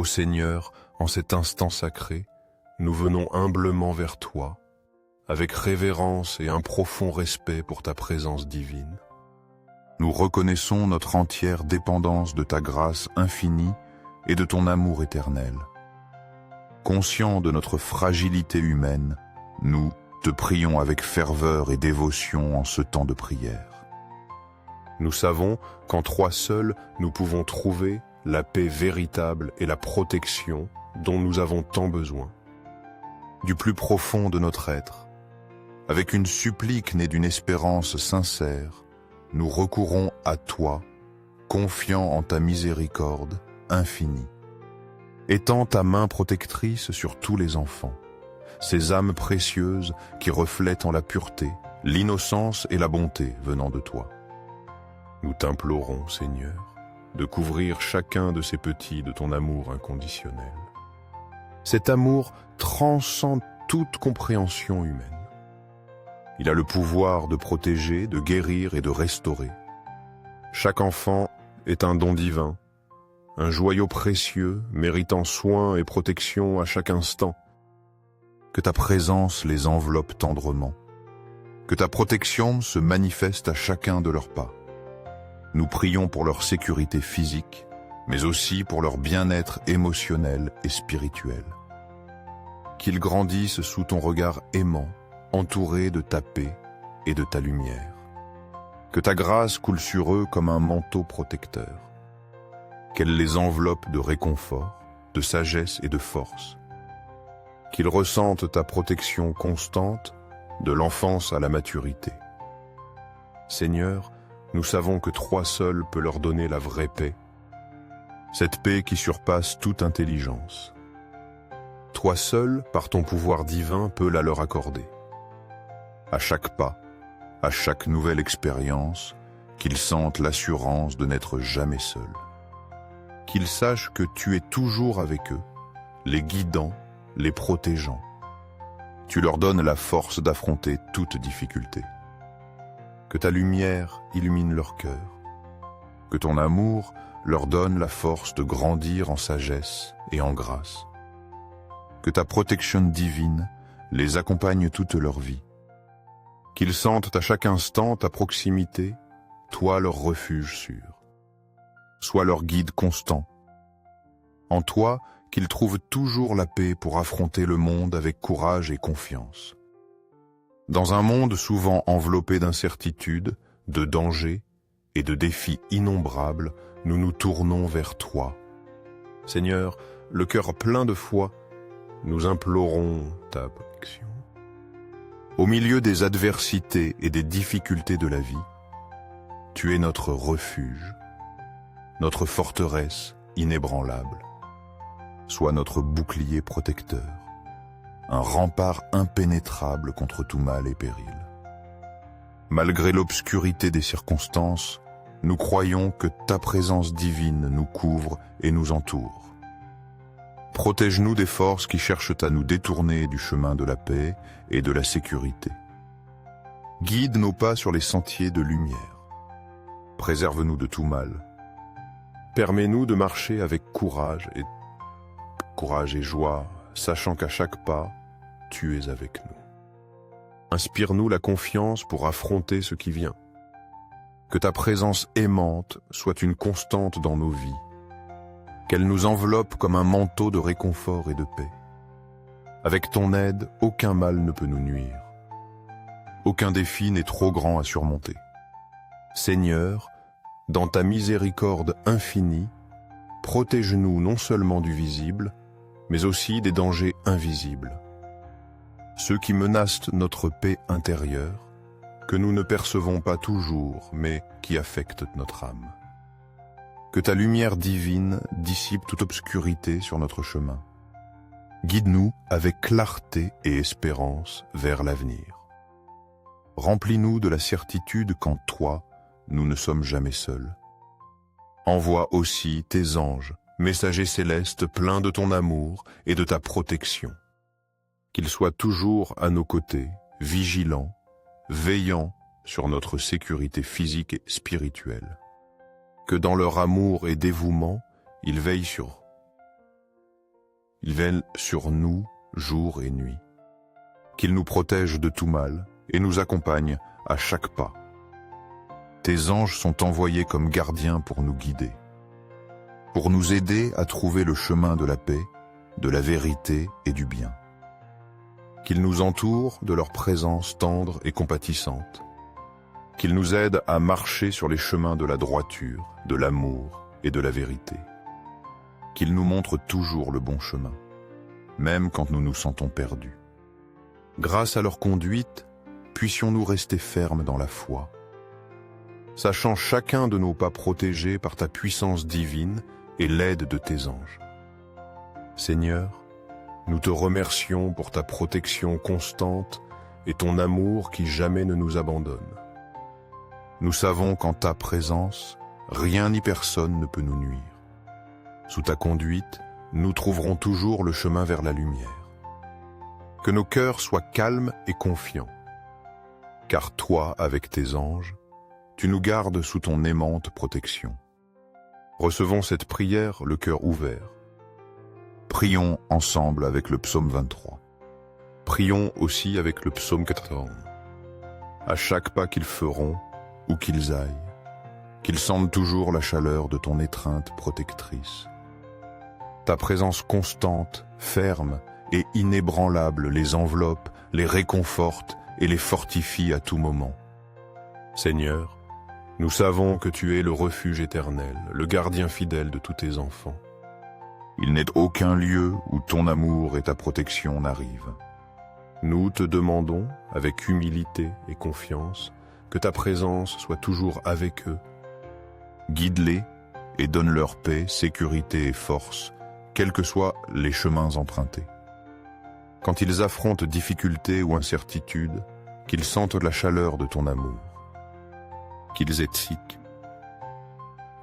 Ô Seigneur, en cet instant sacré, nous venons humblement vers toi, avec révérence et un profond respect pour ta présence divine. Nous reconnaissons notre entière dépendance de ta grâce infinie et de ton amour éternel. Conscients de notre fragilité humaine, nous te prions avec ferveur et dévotion en ce temps de prière. Nous savons qu'en toi seuls, nous pouvons trouver la paix véritable et la protection dont nous avons tant besoin. Du plus profond de notre être, avec une supplique née d'une espérance sincère, nous recourons à toi, confiants en ta miséricorde infinie. Étends ta main protectrice sur tous les enfants, ces âmes précieuses qui reflètent en la pureté, l'innocence et la bonté venant de toi. Nous t'implorons, Seigneur, de couvrir chacun de ces petits de ton amour inconditionnel. Cet amour transcende toute compréhension humaine. Il a le pouvoir de protéger, de guérir et de restaurer. Chaque enfant est un don divin, un joyau précieux méritant soin et protection à chaque instant. Que ta présence les enveloppe tendrement, que ta protection se manifeste à chacun de leurs pas. Nous prions pour leur sécurité physique, mais aussi pour leur bien-être émotionnel et spirituel. Qu'ils grandissent sous ton regard aimant, entourés de ta paix et de ta lumière. Que ta grâce coule sur eux comme un manteau protecteur. Qu'elle les enveloppe de réconfort, de sagesse et de force. Qu'ils ressentent ta protection constante, de l'enfance à la maturité. Seigneur, nous savons que toi seul peux leur donner la vraie paix, cette paix qui surpasse toute intelligence. Toi seul, par ton pouvoir divin, peux la leur accorder. À chaque pas, à chaque nouvelle expérience, qu'ils sentent l'assurance de n'être jamais seuls. Qu'ils sachent que tu es toujours avec eux, les guidant, les protégeant. Tu leur donnes la force d'affronter toute difficulté. Que ta lumière illumine leur cœur. Que ton amour leur donne la force de grandir en sagesse et en grâce. Que ta protection divine les accompagne toute leur vie. Qu'ils sentent à chaque instant ta proximité, toi leur refuge sûr. Sois leur guide constant. En toi, qu'ils trouvent toujours la paix pour affronter le monde avec courage et confiance. Dans un monde souvent enveloppé d'incertitudes, de dangers et de défis innombrables, nous nous tournons vers toi. Seigneur, le cœur plein de foi, nous implorons ta protection. Au milieu des adversités et des difficultés de la vie, tu es notre refuge, notre forteresse inébranlable. Sois notre bouclier protecteur, un rempart impénétrable contre tout mal et péril. Malgré l'obscurité des circonstances, nous croyons que ta présence divine nous couvre et nous entoure. Protège-nous des forces qui cherchent à nous détourner du chemin de la paix et de la sécurité. Guide nos pas sur les sentiers de lumière. Préserve-nous de tout mal. Permets-nous de marcher avec courage et joie, sachant qu'à chaque pas, tu es avec nous. Inspire-nous la confiance pour affronter ce qui vient. Que ta présence aimante soit une constante dans nos vies. Qu'elle nous enveloppe comme un manteau de réconfort et de paix. Avec ton aide, aucun mal ne peut nous nuire. Aucun défi n'est trop grand à surmonter. Seigneur, dans ta miséricorde infinie, protège-nous non seulement du visible, mais aussi des dangers invisibles. Ceux qui menacent notre paix intérieure, que nous ne percevons pas toujours, mais qui affectent notre âme. Que ta lumière divine dissipe toute obscurité sur notre chemin. Guide-nous avec clarté et espérance vers l'avenir. Remplis-nous de la certitude qu'en toi, nous ne sommes jamais seuls. Envoie aussi tes anges, messagers célestes pleins de ton amour et de ta protection. Qu'ils soient toujours à nos côtés, vigilants, veillant sur notre sécurité physique et spirituelle. Que dans leur amour et dévouement, ils veillent sur veille sur nous jour et nuit, qu'il nous protège de tout mal et nous accompagne à chaque pas. Tes anges sont envoyés comme gardiens pour nous guider, pour nous aider à trouver le chemin de la paix, de la vérité et du bien. Qu'ils nous entourent de leur présence tendre et compatissante, qu'ils nous aident à marcher sur les chemins de la droiture, de l'amour et de la vérité, qu'ils nous montrent toujours le bon chemin, même quand nous nous sentons perdus. Grâce à leur conduite, puissions-nous rester fermes dans la foi, sachant chacun de nos pas protégés par ta puissance divine et l'aide de tes anges. Seigneur, nous te remercions pour ta protection constante et ton amour qui jamais ne nous abandonne. Nous savons qu'en ta présence, rien ni personne ne peut nous nuire. Sous ta conduite, nous trouverons toujours le chemin vers la lumière. Que nos cœurs soient calmes et confiants, car toi, avec tes anges, tu nous gardes sous ton aimante protection. Recevons cette prière le cœur ouvert. Prions ensemble avec le psaume 23. Prions aussi avec le psaume 14. À chaque pas qu'ils feront, où qu'ils aillent, qu'ils sentent toujours la chaleur de ton étreinte protectrice. Ta présence constante, ferme et inébranlable les enveloppe, les réconforte et les fortifie à tout moment. Seigneur, nous savons que tu es le refuge éternel, le gardien fidèle de tous tes enfants. Il n'est aucun lieu où ton amour et ta protection n'arrivent. Nous te demandons, avec humilité et confiance, que ta présence soit toujours avec eux. Guide-les et donne-leur paix, sécurité et force, quels que soient les chemins empruntés. Quand ils affrontent difficultés ou incertitudes, qu'ils sentent la chaleur de ton amour. Qu'ils aient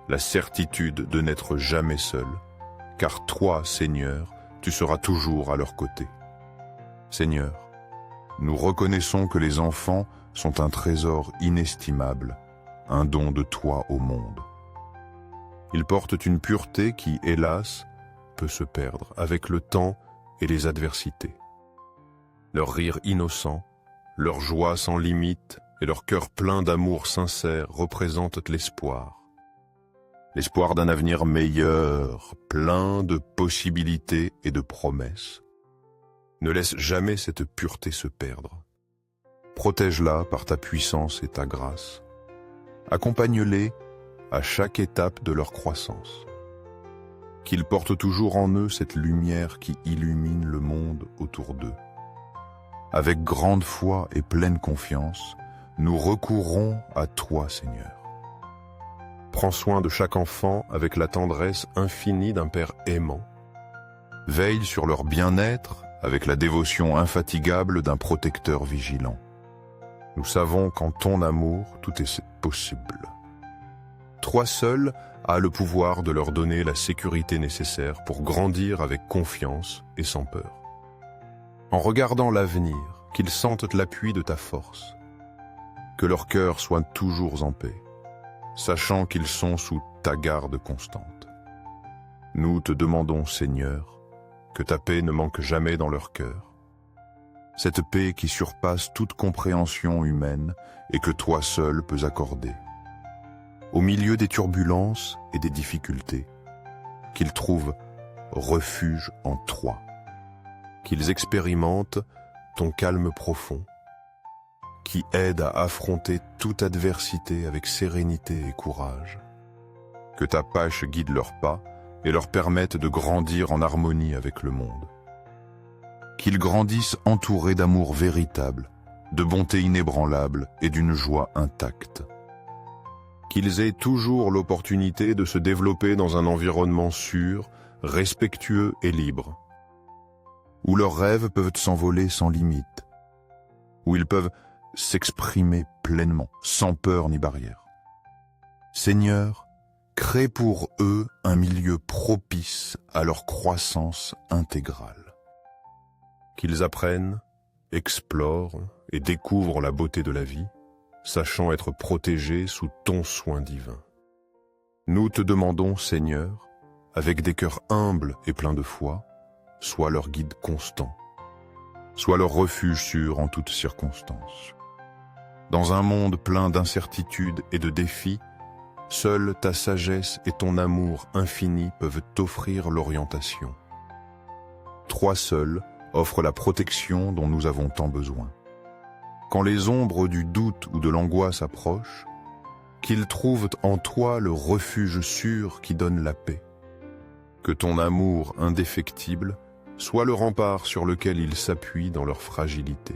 la certitude de n'être jamais seuls, car toi, Seigneur, tu seras toujours à leur côté. Seigneur, nous reconnaissons que les enfants sont un trésor inestimable, un don de toi au monde. Ils portent une pureté qui, hélas, peut se perdre avec le temps et les adversités. Leur rire innocent, leur joie sans limite et leur cœur plein d'amour sincère représentent l'espoir. L'espoir d'un avenir meilleur, plein de possibilités et de promesses. Ne laisse jamais cette pureté se perdre. Protège-la par ta puissance et ta grâce. Accompagne-les à chaque étape de leur croissance. Qu'ils portent toujours en eux cette lumière qui illumine le monde autour d'eux. Avec grande foi et pleine confiance, nous recourrons à toi, Seigneur. Prends soin de chaque enfant avec la tendresse infinie d'un Père aimant. Veille sur leur bien-être avec la dévotion infatigable d'un protecteur vigilant. Nous savons qu'en ton amour, tout est possible. Toi seul as le pouvoir de leur donner la sécurité nécessaire pour grandir avec confiance et sans peur. En regardant l'avenir, qu'ils sentent l'appui de ta force. Que leur cœur soit toujours en paix, sachant qu'ils sont sous ta garde constante. Nous te demandons, Seigneur, que ta paix ne manque jamais dans leur cœur. Cette paix qui surpasse toute compréhension humaine et que toi seul peux accorder. Au milieu des turbulences et des difficultés, qu'ils trouvent refuge en toi. Qu'ils expérimentent ton calme profond, qui aide à affronter toute adversité avec sérénité et courage. Que ta pâche guide leurs pas et leur permette de grandir en harmonie avec le monde. Qu'ils grandissent entourés d'amour véritable, de bonté inébranlable et d'une joie intacte. Qu'ils aient toujours l'opportunité de se développer dans un environnement sûr, respectueux et libre, où leurs rêves peuvent s'envoler sans limite, où ils peuvent s'exprimer pleinement, sans peur ni barrière. Seigneur, crée pour eux un milieu propice à leur croissance intégrale. Qu'ils apprennent, explorent et découvrent la beauté de la vie, sachant être protégés sous ton soin divin. Nous te demandons, Seigneur, avec des cœurs humbles et pleins de foi, soit leur guide constant, soit leur refuge sûr en toutes circonstances. Dans un monde plein d'incertitudes et de défis, seule ta sagesse et ton amour infini peuvent t'offrir l'orientation. Toi seul offres la protection dont nous avons tant besoin. Quand les ombres du doute ou de l'angoisse approchent, qu'ils trouvent en toi le refuge sûr qui donne la paix. Que ton amour indéfectible soit le rempart sur lequel ils s'appuient dans leur fragilité.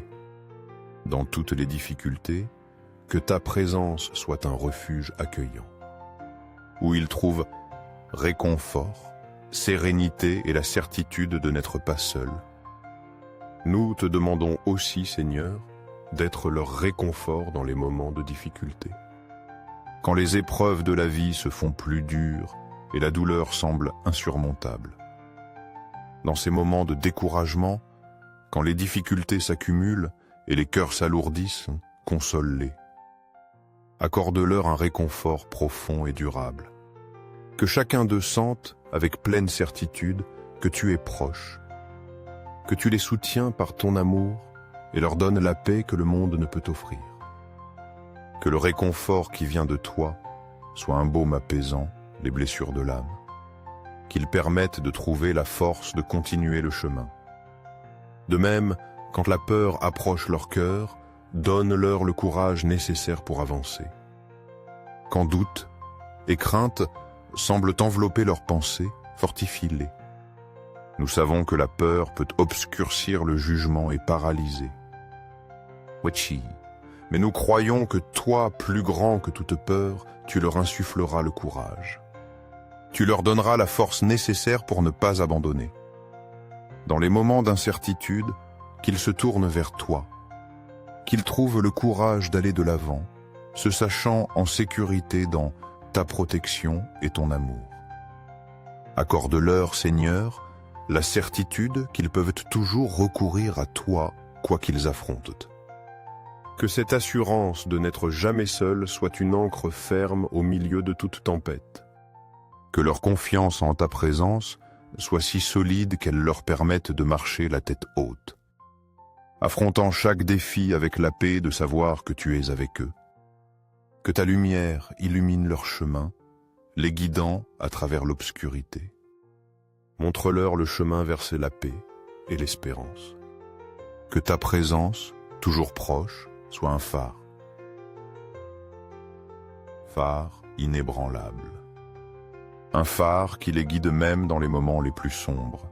Dans toutes les difficultés, que ta présence soit un refuge accueillant, où ils trouvent réconfort, sérénité et la certitude de n'être pas seuls. Nous te demandons aussi, Seigneur, d'être leur réconfort dans les moments de difficulté. Quand les épreuves de la vie se font plus dures et la douleur semble insurmontable. Dans ces moments de découragement, quand les difficultés s'accumulent et les cœurs s'alourdissent, console-les. Accorde-leur un réconfort profond et durable. Que chacun d'eux sente, avec pleine certitude, que tu es proche, que tu les soutiens par ton amour et leur donnes la paix que le monde ne peut offrir. Que le réconfort qui vient de toi soit un baume apaisant les blessures de l'âme, qu'il permette de trouver la force de continuer le chemin. De même, quand la peur approche leur cœur, donne-leur le courage nécessaire pour avancer. Quand doute et crainte semblent envelopper leurs pensées, fortifie-les. Nous savons que la peur peut obscurcir le jugement et paralyser. Wechi, mais nous croyons que toi, plus grand que toute peur, tu leur insuffleras le courage. Tu leur donneras la force nécessaire pour ne pas abandonner. Dans les moments d'incertitude, qu'ils se tournent vers toi, qu'ils trouvent le courage d'aller de l'avant, se sachant en sécurité dans ta protection et ton amour. Accorde-leur, Seigneur, la certitude qu'ils peuvent toujours recourir à toi, quoi qu'ils affrontent. Que cette assurance de n'être jamais seul soit une ancre ferme au milieu de toute tempête. Que leur confiance en ta présence soit si solide qu'elle leur permette de marcher la tête haute, affrontant chaque défi avec la paix de savoir que tu es avec eux. Que ta lumière illumine leur chemin, les guidant à travers l'obscurité. Montre-leur le chemin vers la paix et l'espérance. Que ta présence, toujours proche, soit un phare. Phare inébranlable. Un phare qui les guide même dans les moments les plus sombres.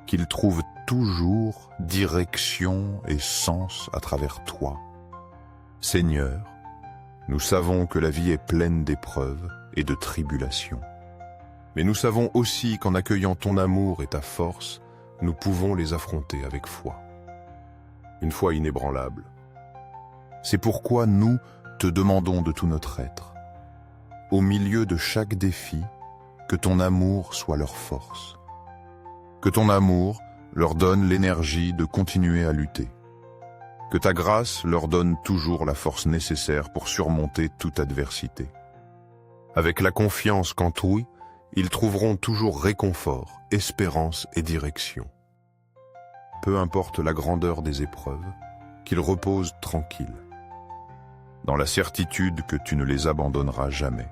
Qu'ils trouvent toujours direction et sens à travers toi. Seigneur, nous savons que la vie est pleine d'épreuves et de tribulations. Mais nous savons aussi qu'en accueillant ton amour et ta force, nous pouvons les affronter avec foi. Une foi inébranlable. C'est pourquoi nous te demandons de tout notre être. Au milieu de chaque défi, que ton amour soit leur force. Que ton amour leur donne l'énergie de continuer à lutter. Que ta grâce leur donne toujours la force nécessaire pour surmonter toute adversité. Avec la confiance qu'en toi, ils trouveront toujours réconfort, espérance et direction. Peu importe la grandeur des épreuves, qu'ils reposent tranquilles, dans la certitude que tu ne les abandonneras jamais.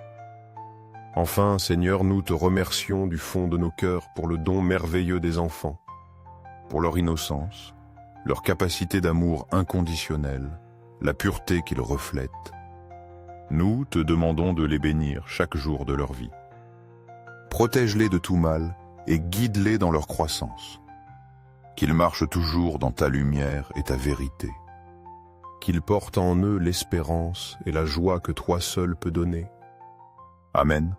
Enfin, Seigneur, nous te remercions du fond de nos cœurs pour le don merveilleux des enfants, pour leur innocence, leur capacité d'amour inconditionnel, la pureté qu'ils reflètent. Nous te demandons de les bénir chaque jour de leur vie. Protège-les de tout mal et guide-les dans leur croissance. Qu'ils marchent toujours dans ta lumière et ta vérité. Qu'ils portent en eux l'espérance et la joie que toi seul peux donner. Amen.